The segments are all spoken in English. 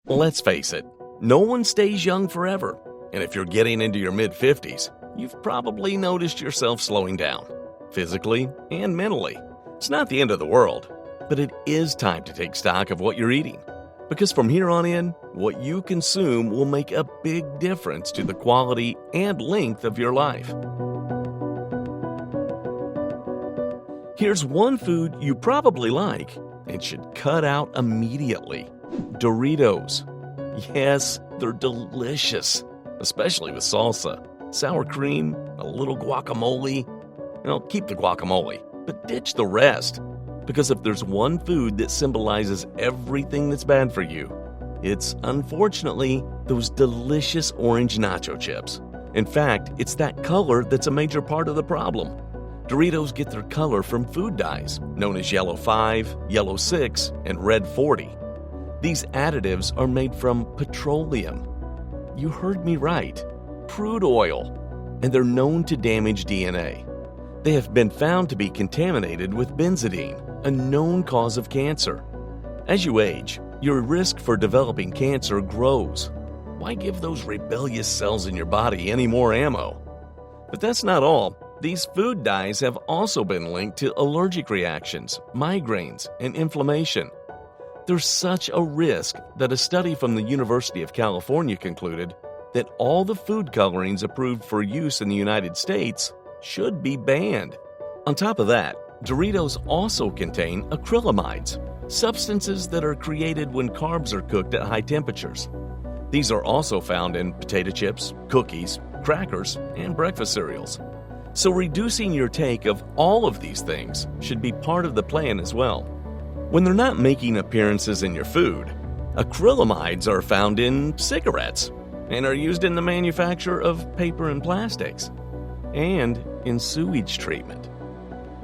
Let's face it, no one stays young forever, and if you're getting into your mid-50s, you've probably noticed yourself slowing down, physically and mentally. It's not the end of the world, but it is time to take stock of what you're eating, because from here on in, what you consume will make a big difference to the quality and length of your life. Here's one food you probably like and should cut out immediately: Doritos. Yes, they're delicious, especially with salsa, sour cream, a little guacamole. Well, keep the guacamole, but ditch the rest. Because if there's one food that symbolizes everything that's bad for you, it's, unfortunately, those delicious orange nacho chips. In fact, it's that color that's a major part of the problem. Doritos get their color from food dyes, known as Yellow 5, Yellow 6, and Red 40. These additives are made from petroleum. You heard me right, crude oil, and they're known to damage DNA. They have been found to be contaminated with benzidine, a known cause of cancer. As you age, your risk for developing cancer grows. Why give those rebellious cells in your body any more ammo? But that's not all. These food dyes have also been linked to allergic reactions, migraines, and inflammation. There's such a risk that a study from the University of California concluded that all the food colorings approved for use in the United States should be banned. On top of that, Doritos also contain acrylamides, substances that are created when carbs are cooked at high temperatures. These are also found in potato chips, cookies, crackers, and breakfast cereals. So reducing your take of all of these things should be part of the plan as well. When they're not making appearances in your food, acrylamides are found in cigarettes and are used in the manufacture of paper and plastics, and in sewage treatment.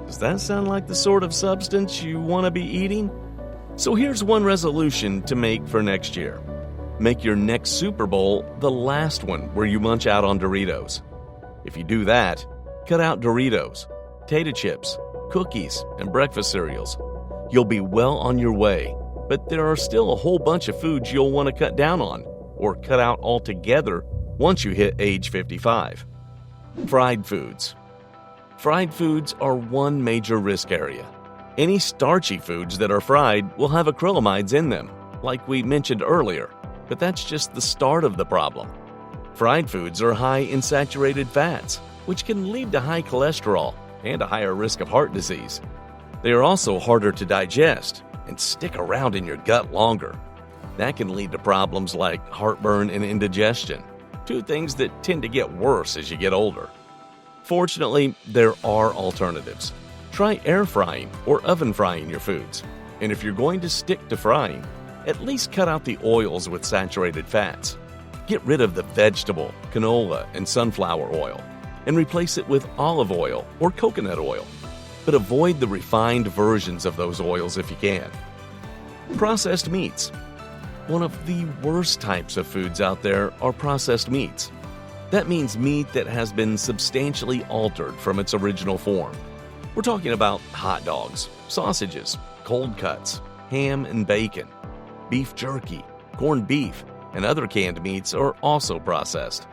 Does that sound like the sort of substance you want to be eating? So here's one resolution to make for next year. Make your next Super Bowl the last one where you munch out on Doritos. If you do that, cut out Doritos, potato chips, cookies, and breakfast cereals. You'll be well on your way, but there are still a whole bunch of foods you'll want to cut down on, or cut out altogether once you hit age 55. Fried foods. Fried foods are one major risk area. Any starchy foods that are fried will have acrylamides in them, like we mentioned earlier, but that's just the start of the problem. Fried foods are high in saturated fats, which can lead to high cholesterol and a higher risk of heart disease. They are also harder to digest and stick around in your gut longer. That can lead to problems like heartburn and indigestion, two things that tend to get worse as you get older. Fortunately, there are alternatives. Try air frying or oven frying your foods. And if you're going to stick to frying, at least cut out the oils with saturated fats. Get rid of the vegetable, canola, and sunflower oil, and replace it with olive oil or coconut oil. But avoid the refined versions of those oils if you can. Processed meats. One of the worst types of foods out there are processed meats. That means meat that has been substantially altered from its original form. We're talking about hot dogs, sausages, cold cuts, ham and bacon, beef jerky, corned beef, and other canned meats are also processed.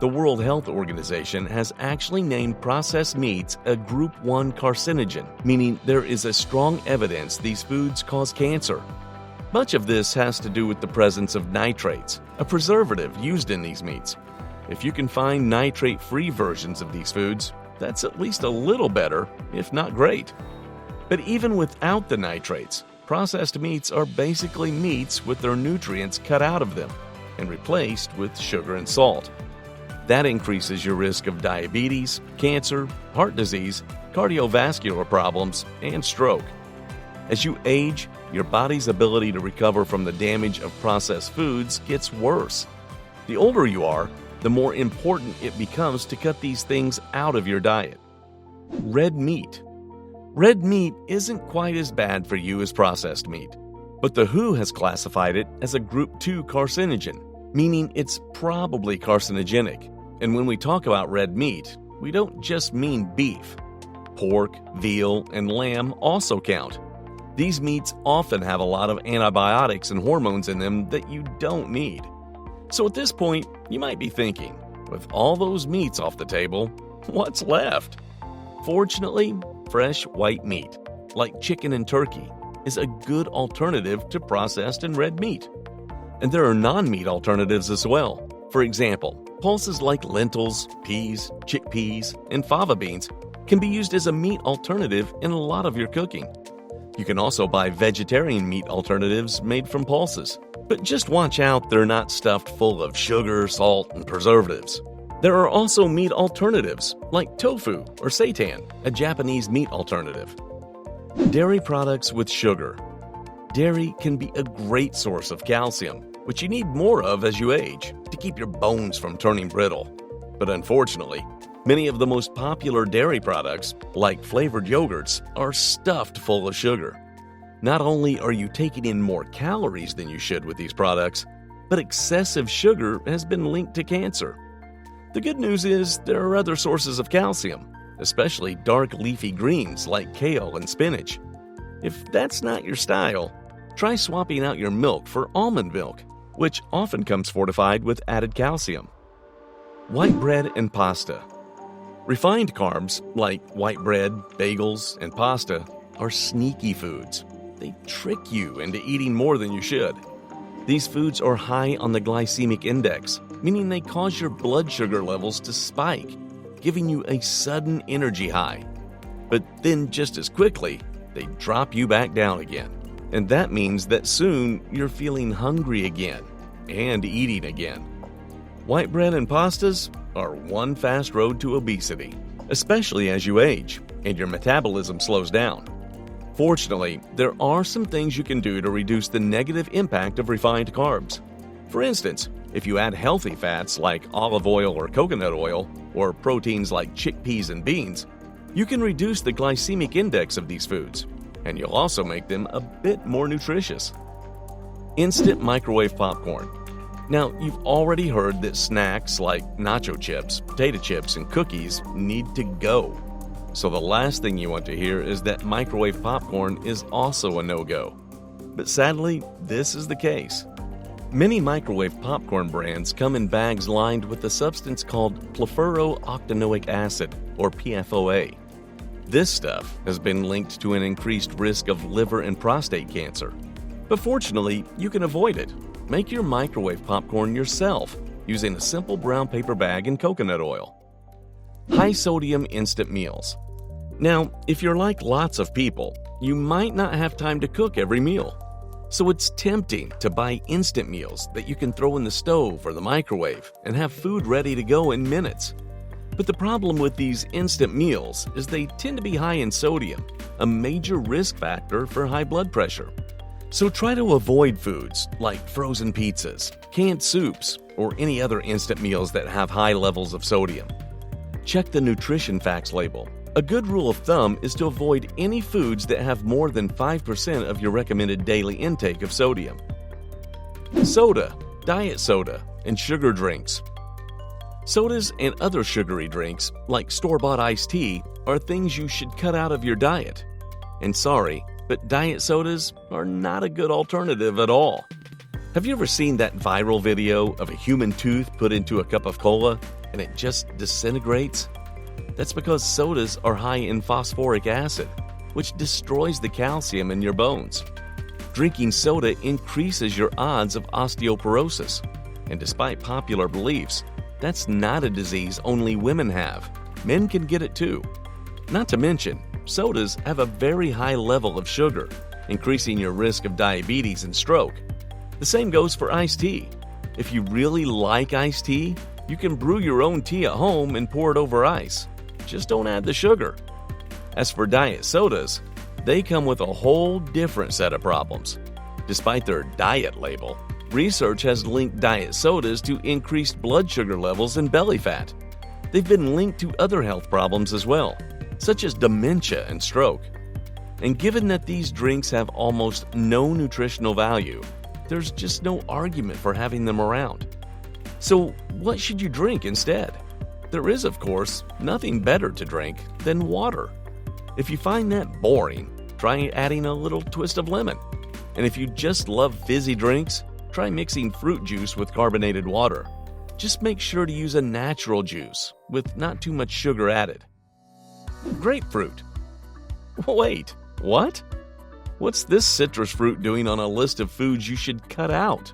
The World Health Organization has actually named processed meats a Group 1 carcinogen, meaning there is a strong evidence these foods cause cancer. Much of this has to do with the presence of nitrates, a preservative used in these meats. If you can find nitrate-free versions of these foods, that's at least a little better, if not great. But even without the nitrates, processed meats are basically meats with their nutrients cut out of them and replaced with sugar and salt. That increases your risk of diabetes, cancer, heart disease, cardiovascular problems, and stroke. As you age, your body's ability to recover from the damage of processed foods gets worse. The older you are, the more important it becomes to cut these things out of your diet. Red meat. Red meat isn't quite as bad for you as processed meat, but the WHO has classified it as a Group 2 carcinogen, meaning it's probably carcinogenic. And when we talk about red meat, we don't just mean beef. Pork, veal, and lamb also count. These meats often have a lot of antibiotics and hormones in them that you don't need. So at this point, you might be thinking, with all those meats off the table, what's left? Fortunately, fresh white meat, like chicken and turkey, is a good alternative to processed and red meat. And there are non-meat alternatives as well. For example, pulses like lentils, peas, chickpeas, and fava beans can be used as a meat alternative in a lot of your cooking. You can also buy vegetarian meat alternatives made from pulses. But just watch out they're not stuffed full of sugar, salt, and preservatives. There are also meat alternatives, like tofu or seitan, a Japanese meat alternative. Dairy products with sugar. Dairy can be a great source of calcium, which you need more of as you age to keep your bones from turning brittle. But unfortunately, many of the most popular dairy products, like flavored yogurts, are stuffed full of sugar. Not only are you taking in more calories than you should with these products, but excessive sugar has been linked to cancer. The good news is there are other sources of calcium, especially dark leafy greens like kale and spinach. If that's not your style, try swapping out your milk for almond milk, which often comes fortified with added calcium. White bread and pasta. Refined carbs like white bread, bagels, and pasta are sneaky foods. They trick you into eating more than you should. These foods are high on the glycemic index, meaning they cause your blood sugar levels to spike, giving you a sudden energy high. But then just as quickly, they drop you back down again. And that means that soon you're feeling hungry again and eating again. White bread and pastas are one fast road to obesity, especially as you age and your metabolism slows down. Fortunately, there are some things you can do to reduce the negative impact of refined carbs. For instance, if you add healthy fats like olive oil or coconut oil, or proteins like chickpeas and beans, you can reduce the glycemic index of these foods, and you'll also make them a bit more nutritious. Instant microwave popcorn. Now, you've already heard that snacks like nacho chips, potato chips, and cookies need to go. So the last thing you want to hear is that microwave popcorn is also a no-go. But sadly, this is the case. Many microwave popcorn brands come in bags lined with a substance called perfluorooctanoic acid, or PFOA. This stuff has been linked to an increased risk of liver and prostate cancer. But fortunately, you can avoid it. Make your microwave popcorn yourself using a simple brown paper bag and coconut oil. High-sodium instant meals. Now, if you're like lots of people, you might not have time to cook every meal. So it's tempting to buy instant meals that you can throw in the stove or the microwave and have food ready to go in minutes. But the problem with these instant meals is they tend to be high in sodium, a major risk factor for high blood pressure. So try to avoid foods like frozen pizzas, canned soups, or any other instant meals that have high levels of sodium. Check the nutrition facts label. A good rule of thumb is to avoid any foods that have more than 5% of your recommended daily intake of sodium. Soda, diet soda, and sugar drinks. Sodas and other sugary drinks, like store-bought iced tea, are things you should cut out of your diet. And sorry, but diet sodas are not a good alternative at all. Have you ever seen that viral video of a human tooth put into a cup of cola and it just disintegrates? That's because sodas are high in phosphoric acid, which destroys the calcium in your bones. Drinking soda increases your odds of osteoporosis. And despite popular beliefs, that's not a disease only women have. Men can get it too. Not to mention, sodas have a very high level of sugar, increasing your risk of diabetes and stroke. The same goes for iced tea. If you really like iced tea, you can brew your own tea at home and pour it over ice. Just don't add the sugar. As for diet sodas, they come with a whole different set of problems. Despite their diet label, research has linked diet sodas to increased blood sugar levels and belly fat. They've been linked to other health problems as well, such as dementia and stroke. And given that these drinks have almost no nutritional value, there's just no argument for having them around. So what should you drink instead? There is, of course, nothing better to drink than water. If you find that boring, try adding a little twist of lemon. And if you just love fizzy drinks, try mixing fruit juice with carbonated water. Just make sure to use a natural juice with not too much sugar added. Grapefruit. Wait, what? What's this citrus fruit doing on a list of foods you should cut out?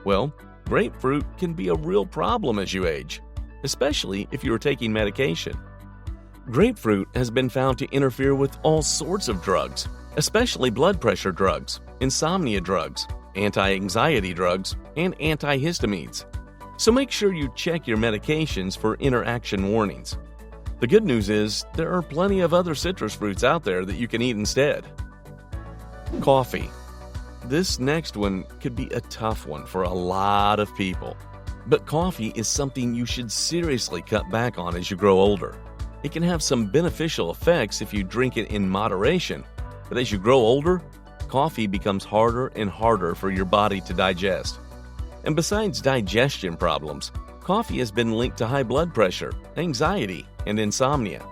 Well, grapefruit can be a real problem as you age, especially if you are taking medication. Grapefruit has been found to interfere with all sorts of drugs, especially blood pressure drugs, insomnia drugs, anti-anxiety drugs, and antihistamines. So make sure you check your medications for interaction warnings. The good news is there are plenty of other citrus fruits out there that you can eat instead. Coffee. This next one could be a tough one for a lot of people. But coffee is something you should seriously cut back on as you grow older. It can have some beneficial effects if you drink it in moderation, but as you grow older, coffee becomes harder and harder for your body to digest. And besides digestion problems, coffee has been linked to high blood pressure, anxiety, and insomnia.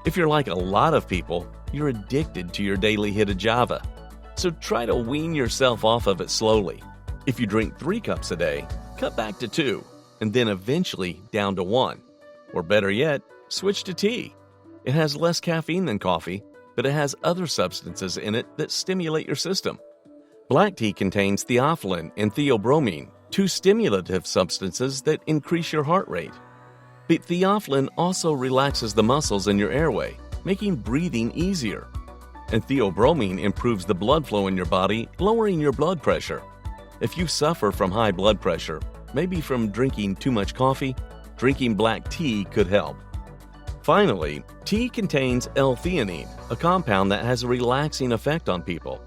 If you're like a lot of people, you're addicted to your daily hit of Java. So try to wean yourself off of it slowly. If you drink 3 cups a day, cut back to 2, and then eventually down to 1. Or better yet, switch to tea. It has less caffeine than coffee, but it has other substances in it that stimulate your system. Black tea contains theophylline and theobromine, 2 stimulative substances that increase your heart rate. But theophylline also relaxes the muscles in your airway, making breathing easier. And theobromine improves the blood flow in your body, lowering your blood pressure. If you suffer from high blood pressure, maybe from drinking too much coffee, drinking black tea could help. Finally, tea contains L-theanine, a compound that has a relaxing effect on people.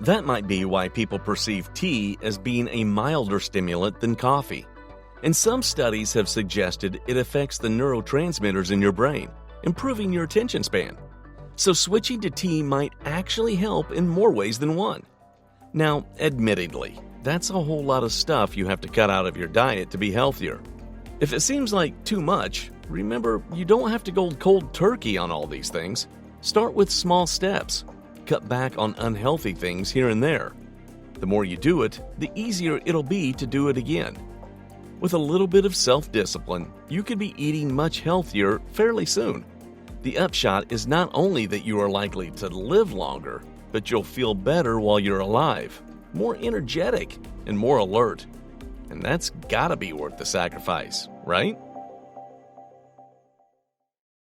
That might be why people perceive tea as being a milder stimulant than coffee. And some studies have suggested it affects the neurotransmitters in your brain, improving your attention span. So switching to tea might actually help in more ways than one. Now, admittedly, that's a whole lot of stuff you have to cut out of your diet to be healthier. If it seems like too much, remember you don't have to go cold turkey on all these things. Start with small steps. Cut back on unhealthy things here and there. The more you do it, the easier it'll be to do it again. With a little bit of self-discipline, you could be eating much healthier fairly soon. The upshot is not only that you are likely to live longer, but you'll feel better while you're alive, more energetic, and more alert. And that's gotta be worth the sacrifice, right?